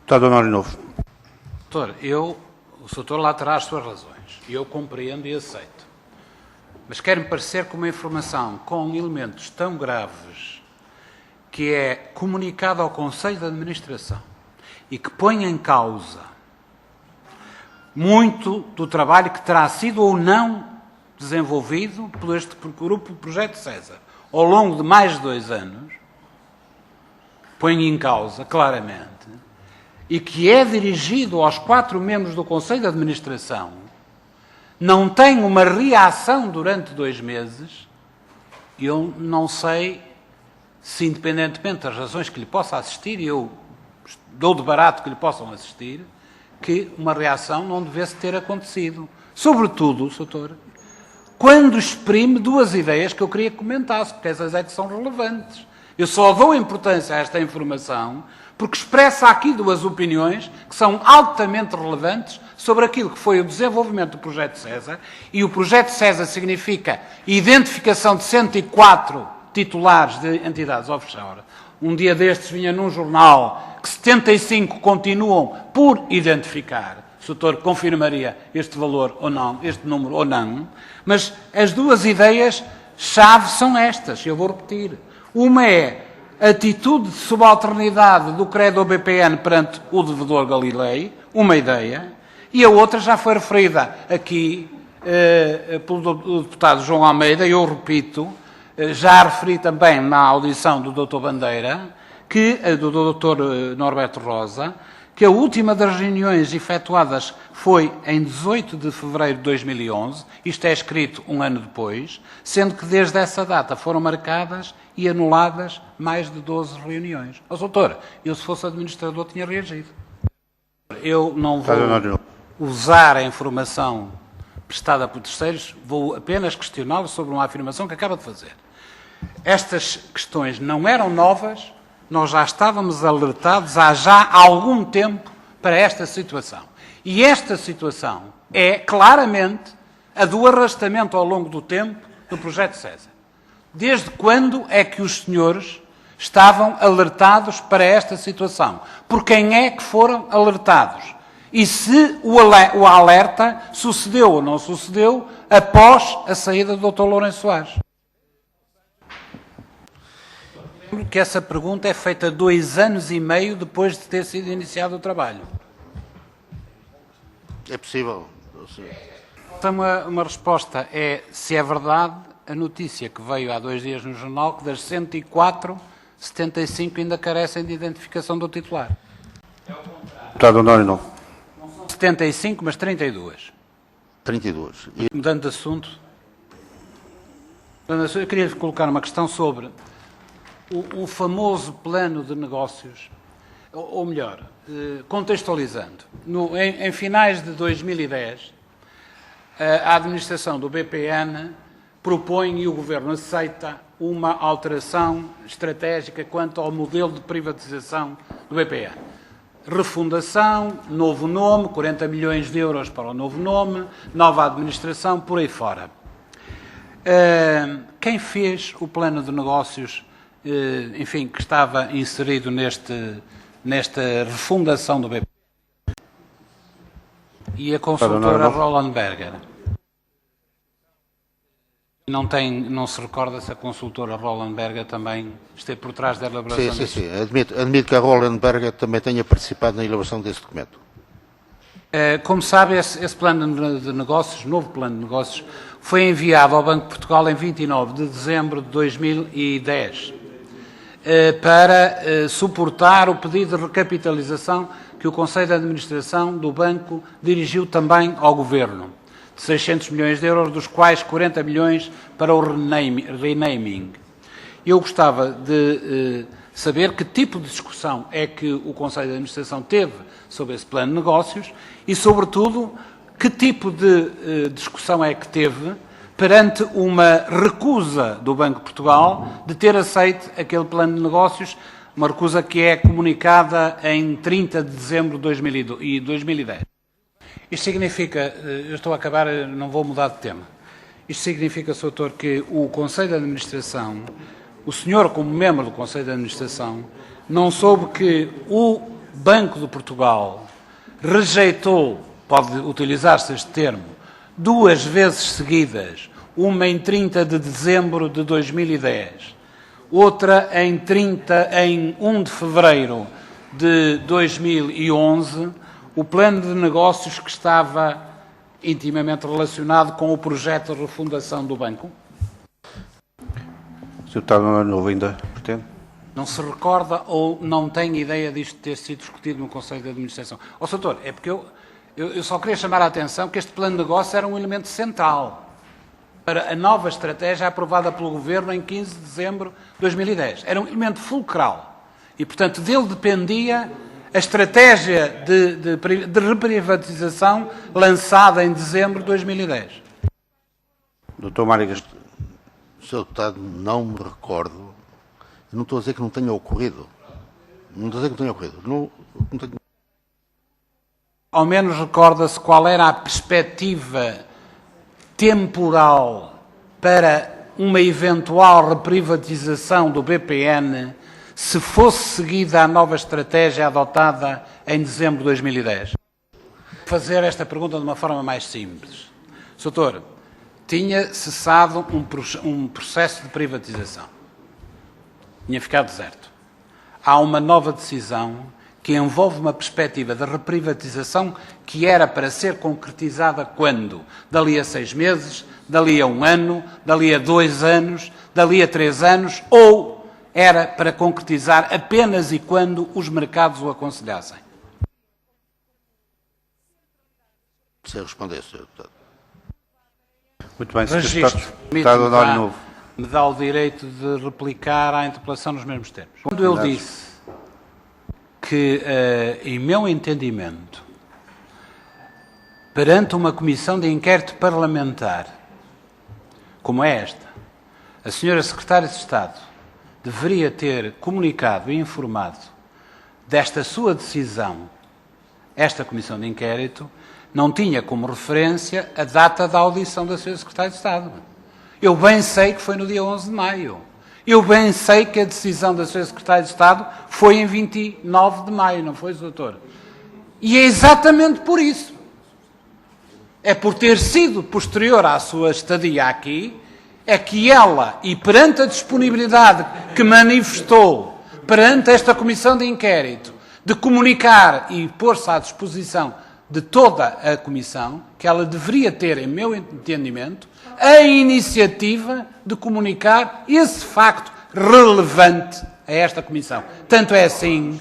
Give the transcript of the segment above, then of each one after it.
Deputado Honório Novo. Doutor, o Sr. lá terá as suas razões, e eu compreendo e aceito. Mas quer-me parecer que uma informação com elementos tão graves, que é comunicada ao Conselho de Administração e que põe em causa muito do trabalho que terá sido ou não desenvolvido por este grupo Projeto César ao longo de mais de 2 anos, põe em causa claramente, e que é dirigido aos 4 membros do Conselho de Administração, não tem uma reação durante 2 meses, eu não sei se, independentemente das razões que lhe possa assistir, e eu dou de barato que lhe possam assistir, que uma reação não devesse ter acontecido. Sobretudo, Sr. quando exprime 2 ideias que eu queria que comentasse, porque essas é que são relevantes. Eu só dou importância a esta informação porque expressa aqui 2 opiniões que são altamente relevantes sobre aquilo que foi o desenvolvimento do Projeto César, e o Projeto César significa identificação de 104 titulares de entidades offshore. Um dia destes vinha num jornal que 75 continuam por identificar. O Sr. confirmaria este valor ou não, este número ou não, mas as 2 ideias-chave são estas, eu vou repetir. Uma é a atitude de subalternidade do credo BPN perante o devedor Galilei, uma ideia, e a outra já foi referida aqui pelo deputado João Almeida, e eu repito, já referi também na audição do Dr. Bandeira, do Dr. Norberto Rosa, que a última das reuniões efetuadas foi em 18 de fevereiro de 2011, isto é escrito 1 ano depois, sendo que desde essa data foram marcadas e anuladas mais de 12 reuniões. Doutor, eu se fosse administrador tinha reagido. Eu não vou usar a informação prestada por terceiros, vou apenas questioná-lo sobre uma afirmação que acaba de fazer. Estas questões não eram novas, nós já estávamos alertados há já algum tempo para esta situação. E esta situação é claramente a do arrastamento ao longo do tempo do Projeto César. Desde quando é que os senhores estavam alertados para esta situação? Por quem é que foram alertados? E se o alerta sucedeu ou não sucedeu após a saída do Dr. Lourenço Soares? Lembro que essa pergunta é feita 2 anos e meio depois de ter sido iniciado o trabalho. É possível. Então, uma resposta é se é verdade a notícia que veio há 2 dias no jornal que das 104, 75 ainda carecem de identificação do titular. Deputado Honório Novo. Não são 75, mas 32. 32. Mudando de assunto, eu queria colocar uma questão sobre o famoso plano de negócios, ou melhor, contextualizando. Em finais de 2010, a administração do BPN propõe e o Governo aceita uma alteração estratégica quanto ao modelo de privatização do BPN. Refundação, novo nome, 40 milhões de euros para o novo nome, nova administração, por aí fora. Quem fez o plano de negócios, enfim, que estava inserido nesta refundação do BPN? E a consultora Roland Berger. Não se recorda se a consultora Roland Berger também esteve por trás da elaboração Sim. Admito que a Roland Berger também tenha participado na elaboração desse documento. Como sabe, esse plano de negócios, novo plano de negócios, foi enviado ao Banco de Portugal em 29 de dezembro de 2010 para suportar o pedido de recapitalização que o Conselho de Administração do Banco dirigiu também ao Governo, de 600 milhões de euros, dos quais 40 milhões para o renaming. Eu gostava de saber que tipo de discussão é que o Conselho de Administração teve sobre esse plano de negócios e, sobretudo, que tipo de discussão é que teve perante uma recusa do Banco de Portugal de ter aceito aquele plano de negócios, uma recusa que é comunicada em 30 de dezembro de 2010. Isto significa, eu estou a acabar, não vou mudar de tema, isto significa, Sr. Doutor, que o Conselho de Administração, o senhor como membro do Conselho de Administração, não soube que o Banco de Portugal rejeitou, pode utilizar-se este termo, 2 vezes seguidas, uma em 30 de dezembro de 2010, outra em 1 de fevereiro de 2011, o plano de negócios que estava intimamente relacionado com o projeto de refundação do banco? O Sr. Deputado Novo ainda pretende? Não se recorda ou não tem ideia disto ter sido discutido no Conselho de Administração? Ó, Sr. Doutor, é porque eu só queria chamar a atenção que este plano de negócio era um elemento central para a nova estratégia aprovada pelo Governo em 15 de dezembro de 2010. Era um elemento fulcral e, portanto, dele dependia a estratégia de reprivatização lançada em dezembro de 2010. Dr. Mário Gastal. Sr. Deputado, não me recordo. Eu não estou a dizer que não tenha ocorrido. Não estou a dizer que não tenha ocorrido. Não tenho... Ao menos recorda-se qual era a perspectiva temporal para uma eventual reprivatização do BPN se fosse seguida a nova estratégia adotada em dezembro de 2010? Vou fazer esta pergunta de uma forma mais simples. Doutor, tinha cessado um processo de privatização. Tinha ficado deserto. Há uma nova decisão que envolve uma perspectiva de reprivatização que era para ser concretizada quando? Dali a 6 meses, dali a 1 ano, dali a 2 anos, dali a 3 anos, ou era para concretizar apenas e quando os mercados o aconselhassem? Sem responder, Sr. Deputado. Muito bem, Sr. Registro. Deputado Anónio Novo. Me dá o direito de replicar à interpelação nos mesmos termos. Quando eu disse que, em meu entendimento, perante uma comissão de inquérito parlamentar, como é esta, a senhora Secretária de Estado deveria ter comunicado e informado desta sua decisão, esta comissão de inquérito, não tinha como referência a data da audição da senhora Secretária de Estado. Eu bem sei que foi no dia 11 de maio. Eu bem sei que a decisão da senhora Secretária de Estado foi em 29 de maio, não foi, doutor? E é exatamente por isso. É por ter sido posterior à sua estadia aqui, é que ela, e perante a disponibilidade que manifestou perante esta comissão de inquérito, de comunicar e pôr-se à disposição de toda a comissão, que ela deveria ter, em meu entendimento, a iniciativa de comunicar esse facto relevante a esta comissão. Tanto é assim,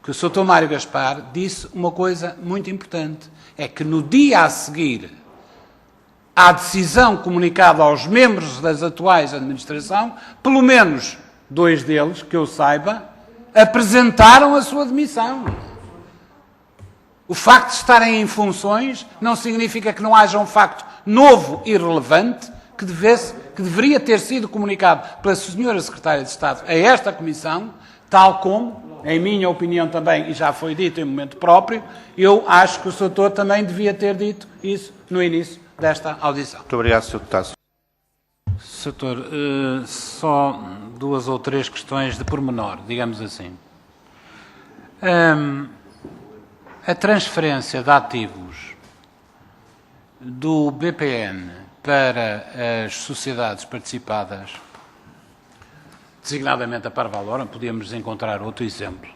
que o Sr. Mário Gaspar disse uma coisa muito importante, é que no dia a seguir à decisão comunicada aos membros das atuais administração, pelo menos 2 deles, que eu saiba, apresentaram a sua demissão. O facto de estarem em funções não significa que não haja um facto novo e relevante que deveria ter sido comunicado pela senhora Secretária de Estado a esta Comissão, tal como, em minha opinião também, e já foi dito em momento próprio, eu acho que o Sr. Doutor também devia ter dito isso no início desta audição. Muito obrigado, Sr. Deputado. Sr. Doutor, só 2 ou 3 questões de pormenor, digamos assim. A transferência de ativos do BPN para as sociedades participadas, designadamente a Parvalora, podíamos encontrar outro exemplo,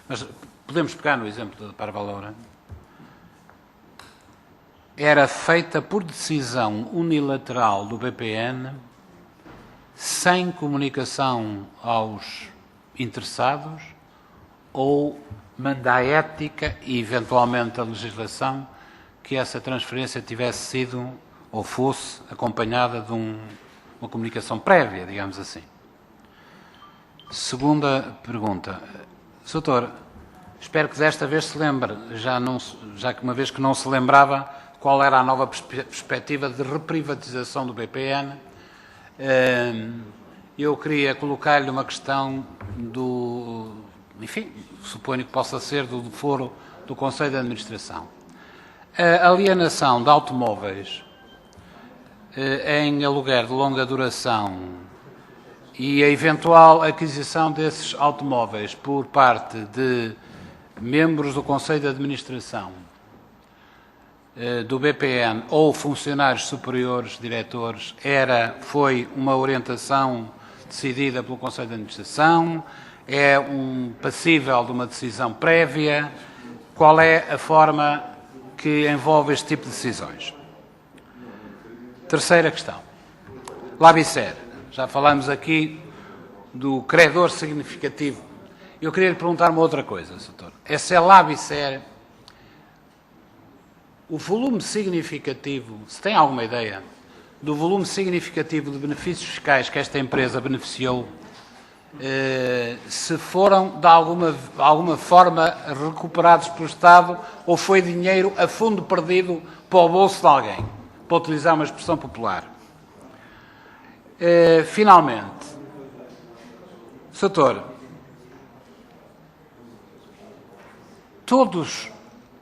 mas podemos pegar no exemplo da Parvalora, era feita por decisão unilateral do BPN, sem comunicação aos interessados, ou manda a ética e, eventualmente, a legislação que essa transferência tivesse sido ou fosse acompanhada de uma comunicação prévia, digamos assim. Segunda pergunta. Doutor, espero que desta vez se lembre, já que uma vez que não se lembrava qual era a nova perspectiva de reprivatização do BPN, eu queria colocar-lhe uma questão enfim, suponho que possa ser do foro do Conselho de Administração. A alienação de automóveis em aluguer de longa duração e a eventual aquisição desses automóveis por parte de membros do Conselho de Administração do BPN ou funcionários superiores, diretores, foi uma orientação decidida pelo Conselho de Administração, é passível de uma decisão prévia. Qual é a forma que envolve este tipo de decisões? Terceira questão. Labicer. Já falamos aqui do credor significativo. Eu queria lhe perguntar uma outra coisa, Sr. Se é Labicer, o volume significativo, se tem alguma ideia, do volume significativo de benefícios fiscais que esta empresa beneficiou, se foram de alguma forma recuperados pelo Estado ou foi dinheiro a fundo perdido para o bolso de alguém, para utilizar uma expressão popular. Finalmente, Sr.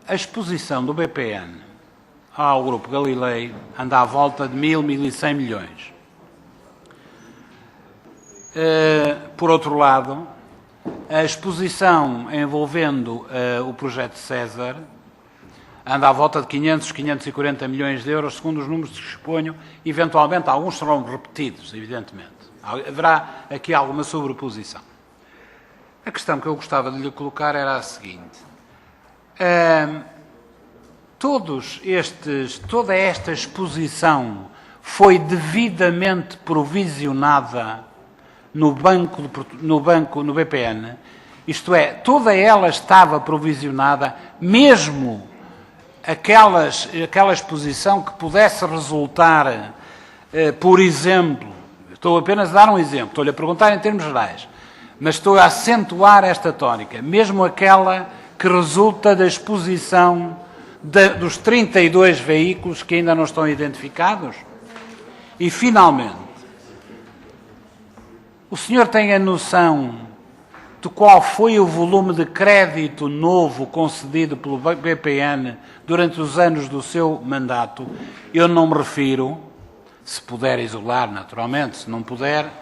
A exposição do BPN ao Grupo Galilei anda à volta de 1.100 milhões. Por outro lado, a exposição envolvendo o projeto César anda à volta de 540 milhões de euros, segundo os números que exponho. Eventualmente, alguns serão repetidos, evidentemente. Haverá aqui alguma sobreposição. A questão que eu gostava de lhe colocar era a seguinte. Toda esta exposição foi devidamente provisionada no BPN, isto é, toda ela estava provisionada, mesmo aquela exposição que pudesse resultar, por exemplo, estou apenas a dar um exemplo, estou-lhe a perguntar em termos gerais, mas estou a acentuar esta tónica, mesmo aquela que resulta da exposição dos 32 veículos que ainda não estão identificados. E, finalmente, o senhor tem a noção de qual foi o volume de crédito novo concedido pelo BPN durante os anos do seu mandato? Eu não me refiro, se puder isolar, naturalmente, se não puder,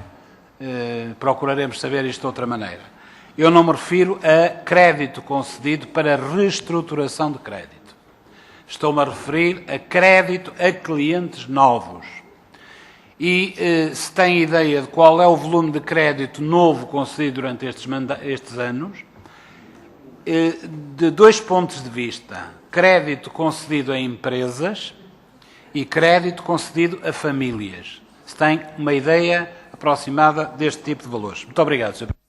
procuraremos saber isto de outra maneira. Eu não me refiro a crédito concedido para reestruturação de crédito. Estou-me a referir a crédito a clientes novos. E se tem ideia de qual é o volume de crédito novo concedido durante estes anos, de dois pontos de vista: crédito concedido a empresas e crédito concedido a famílias. Se tem uma ideia aproximada deste tipo de valores. Muito obrigado, Sr. Presidente.